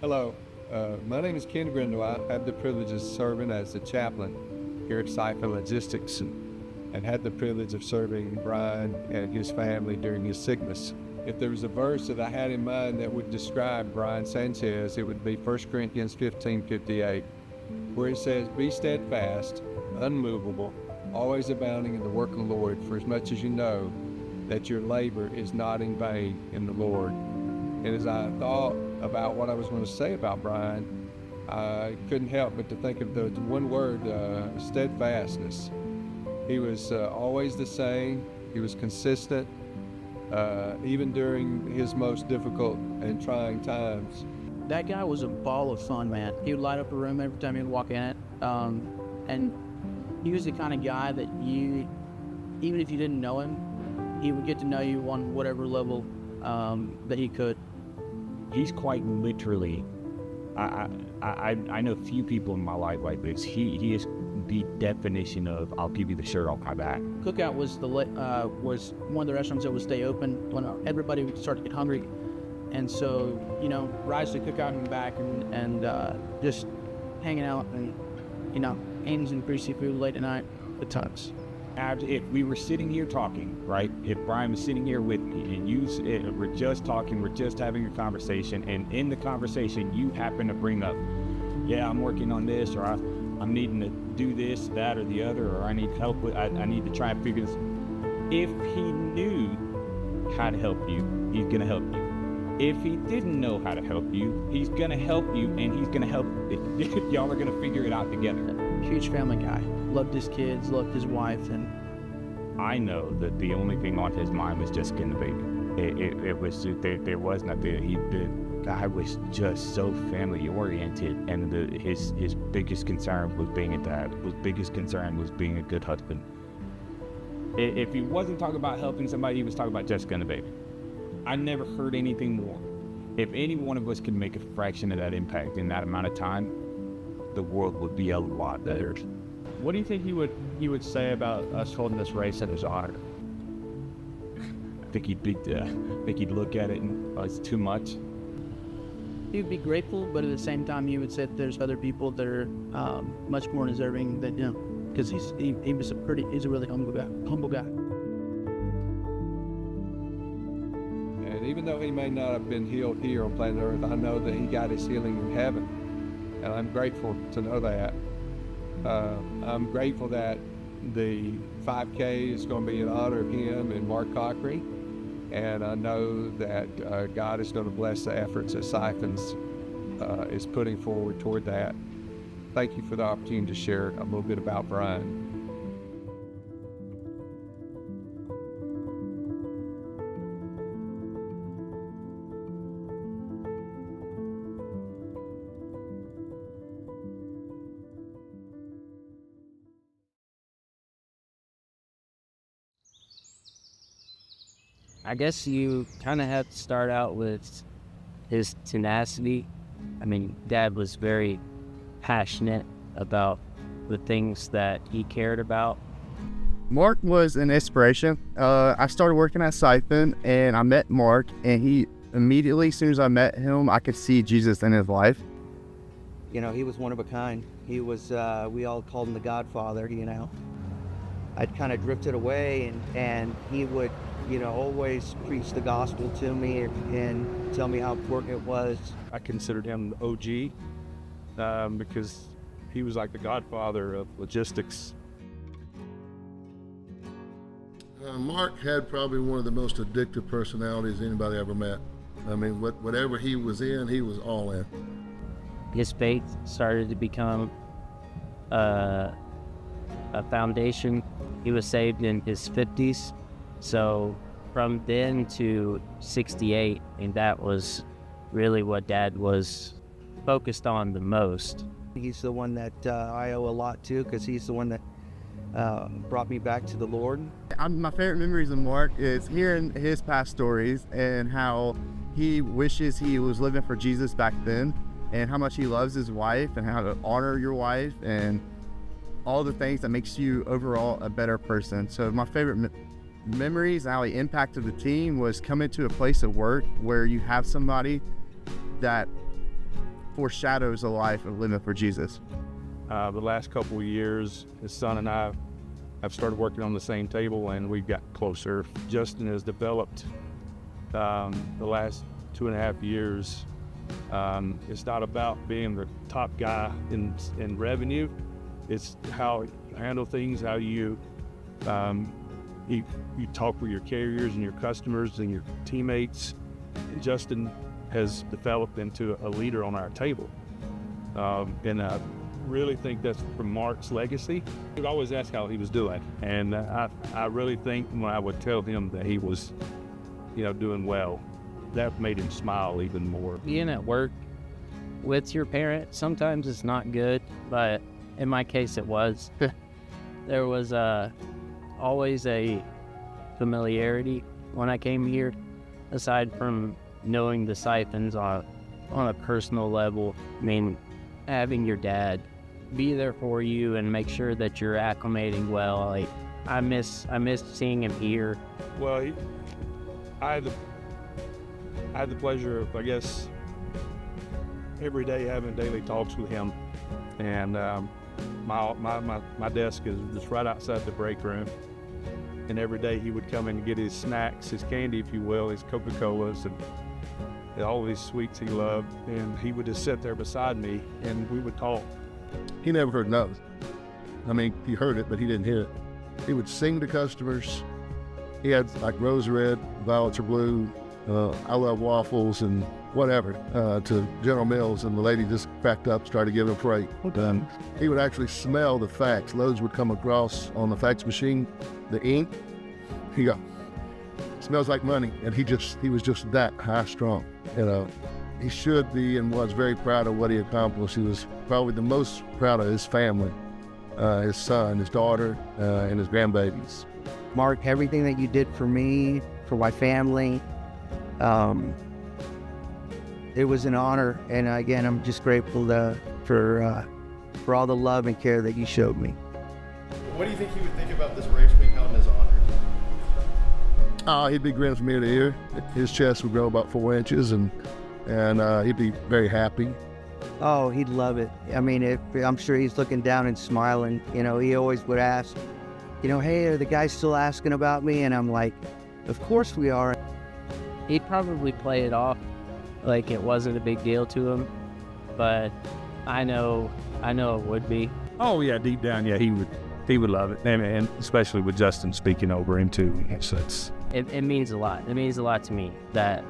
Hello, my name is Ken Grindle. I have the privilege of serving as the chaplain here at Siphon Logistics and had the privilege of serving Brian and his family during his sickness. If there was a verse that I had in mind that would describe Brian Sanchez, it would be 1 Corinthians 15:58, where it says, "Be steadfast, unmovable, always abounding in the work of the Lord, for as much as you know that your labor is not in vain in the Lord." And as I thought about what I was going to say about Brian, I couldn't help but to think of the one word, steadfastness. He was always the same. He was consistent, even during his most difficult and trying times. That guy was a ball of fun, man. He would light up a room every time he'd walk in it. And he was the kind of guy that even if you didn't know him, he would get to know you on whatever level that he could. He's quite literally, I know few people in my life like this. He is the definition of "I'll give you the shirt off my back." Cookout was was one of the restaurants that would stay open when everybody would start to get hungry, and so rise to Cookout and back and just hanging out and Ames and greasy food late at night, the tons. If we were sitting here talking, right? If Brian was sitting here with me and we're just talking, we're just having a conversation, and in the conversation you happen to bring up, yeah, I'm working on this, or I'm needing to do this, that, or the other, or I need help with, I need to try and figure this. If he knew how to help you, he's gonna help you. If he didn't know how to help you, he's gonna help you, and he's gonna help. Y'all are gonna figure it out together. Huge family guy. Loved his kids, loved his wife, and I know that the only thing on his mind was just getting the baby. It was there was nothing. The guy was just so family oriented, and his biggest concern was being a dad. His biggest concern was being a good husband. If he wasn't talking about helping somebody, he was talking about just getting the baby. I never heard anything more. If any one of us could make a fraction of that impact in that amount of time, the world would be a lot better. What do you think he would say about us holding this race in his honor? I think he'd look at it and it's too much. He would be grateful, but at the same time, he would say that there's other people that are much more deserving than because he's a really humble guy. And even though he may not have been healed here on planet Earth, I know that he got his healing in heaven, and I'm grateful to know that. I'm grateful that the 5K is going to be in honor of him and Mark Cochran, and I know that God is going to bless the efforts that Siphons is putting forward toward that. Thank you for the opportunity to share a little bit about Brian. I guess you kind of have to start out with his tenacity. I mean, Dad was very passionate about the things that he cared about. Mark was an inspiration. I started working at Siphon and I met Mark, and he immediately, as soon as I met him, I could see Jesus in his life. He was one of a kind. He was, we all called him the Godfather, I'd kind of drifted away and he would, always preach the gospel to me and tell me how important it was. I considered him the OG because he was like the godfather of logistics. Mark had probably one of the most addictive personalities anybody ever met. I mean, whatever he was in, he was all in. His faith started to become a foundation. He was saved in his 50s. So from then to 68, and that was really what Dad was focused on the most. He's the one that I owe a lot to, because he's the one that brought me back to the Lord. My favorite memories of Mark is hearing his past stories and how he wishes he was living for Jesus back then, and how much he loves his wife and how to honor your wife and all the things that makes you overall a better person. So my favorite memories, how he impacted the team, was coming to a place of work where you have somebody that foreshadows a life of living for Jesus? The last couple of years, his son and I have started working on the same table, and we've got closer. Justin has developed the last 2.5 years. It's not about being the top guy in revenue. It's how you handle things, how you talk with your carriers and your customers and your teammates. Justin has developed into a leader on our table. And I really think that's from Mark's legacy. He would always ask how he was doing. And I really think when I would tell him that he was, doing well, that made him smile even more. Being at work with your parent, sometimes it's not good, but in my case it was. There was always a familiarity when I came here, aside from knowing the siphons on a personal level. I mean, having your dad be there for you and make sure that you're acclimating well. Like, I miss seeing him here. Well, I had the pleasure of, I guess, every day having daily talks with him. And my desk is just right outside the break room. And every day he would come in and get his snacks, his candy, if you will, his Coca-Colas, and all these sweets he loved. And he would just sit there beside me, and we would talk. He never heard nothing. I mean, he heard it, but he didn't hear it. He would sing to customers. He had like Rose Red, Violets Are Blue, I Love Waffles, and whatever, to General Mills, and the lady just cracked up, started giving him freight. He would actually smell the fax. Loads would come across on the fax machine, the ink. He go, smells like money, and he was just that high strung. He should be and was very proud of what he accomplished. He was probably the most proud of his family, his son, his daughter, and his grandbabies. Mark, everything that you did for me, for my family, it was an honor. And again, I'm just grateful for all the love and care that you showed me. What do you think he would think about this race being held in his honor? Oh, he'd be grinning from ear to ear. His chest would grow about 4 inches, and he'd be very happy. Oh, he'd love it. I mean, I'm sure he's looking down and smiling. He always would ask, hey, are the guys still asking about me? And I'm like, of course we are. He'd probably play it off like it wasn't a big deal to him, but I know it would be. Oh yeah, deep down, yeah, he would love it, and especially with Justin speaking over him too. So it means a lot. It means a lot to me that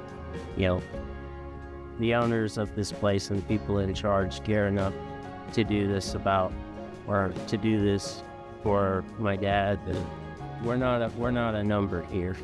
the owners of this place and the people in charge care enough to do this to do this for my dad. And we're not a number here.